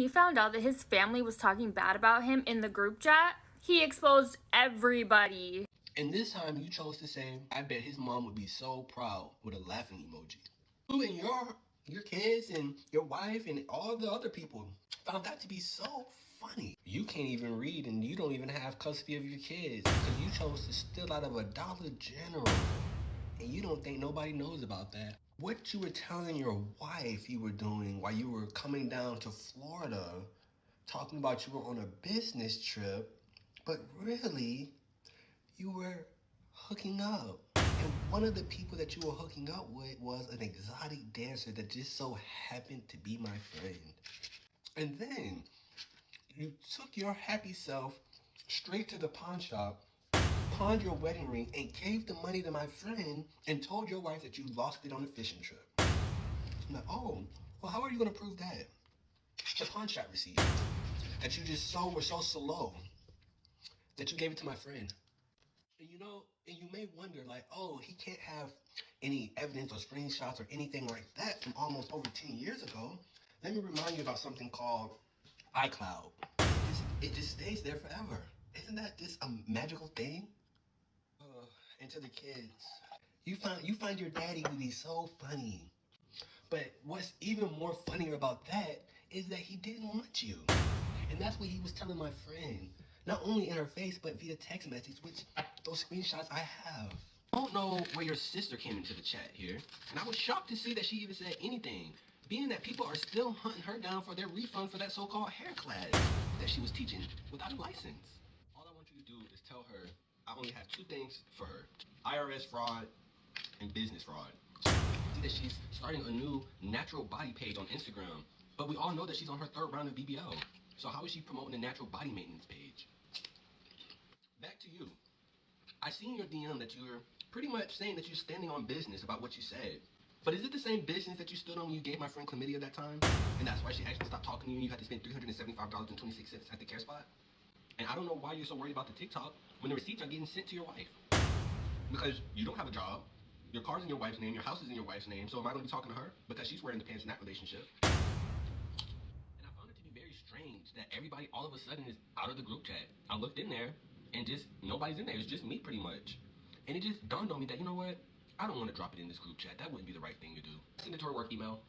he found out that his family was talking bad about him in the group chat, he exposed everybody. And this time you chose to say, I bet his mom would be so proud, with a laughing emoji. You and your kids and your wife and all the other people found that to be so funny. You can't even read and you don't even have custody of your kids because you chose to steal out of a Dollar General. And you don't think nobody knows about that. What you were telling your wife you were doing while you were coming down to Florida, talking about you were on a business trip, but really, you were hooking up. And one of the people that you were hooking up with was an exotic dancer that just so happened to be my friend. And then you took your happy self straight to the pawn shop, pawned your wedding ring, and gave the money to my friend and told your wife that you lost it on a fishing trip. I'm like, oh, well, how are you going to prove that? The pawn shop receipt. That you just were so slow that you gave it to my friend. And and you may wonder, like, oh, he can't have any evidence or screenshots or anything like that from almost over 10 years ago. Let me remind you about something called iCloud. It just stays there forever. Isn't that just a magical thing? And to the kids, you find your daddy to be so funny. But what's even more funnier about that is that he didn't want you. And that's what he was telling my friend. Not only in her face, but via text message, which those screenshots I have. I don't know where your sister came into the chat here. And I was shocked to see that she even said anything, being that people are still hunting her down for their refund for that so-called hair class that she was teaching without a license. All I want you to do is tell her I only have two things for her: IRS fraud and business fraud. See that she's starting a new natural body page on Instagram, but we all know that she's on her third round of BBL. So how is she promoting a natural body maintenance page? Back to you. I seen your DM that you were pretty much saying that you're standing on business about what you said. But is it the same business that you stood on when you gave my friend chlamydia that time? And that's why she actually stopped talking to you and you had to spend $375.26 at the care spot? And I don't know why you're so worried about the TikTok when the receipts are getting sent to your wife. Because you don't have a job, your car's in your wife's name, your house is in your wife's name, so am I going to be talking to her? Because she's wearing the pants in that relationship. And I found it to be very strange that everybody all of a sudden is out of the group chat. I looked in there and just nobody's in there. It's just me pretty much. And it just dawned on me that, you know what? I don't want to drop it in this group chat. That wouldn't be the right thing to do. Send it to her work email.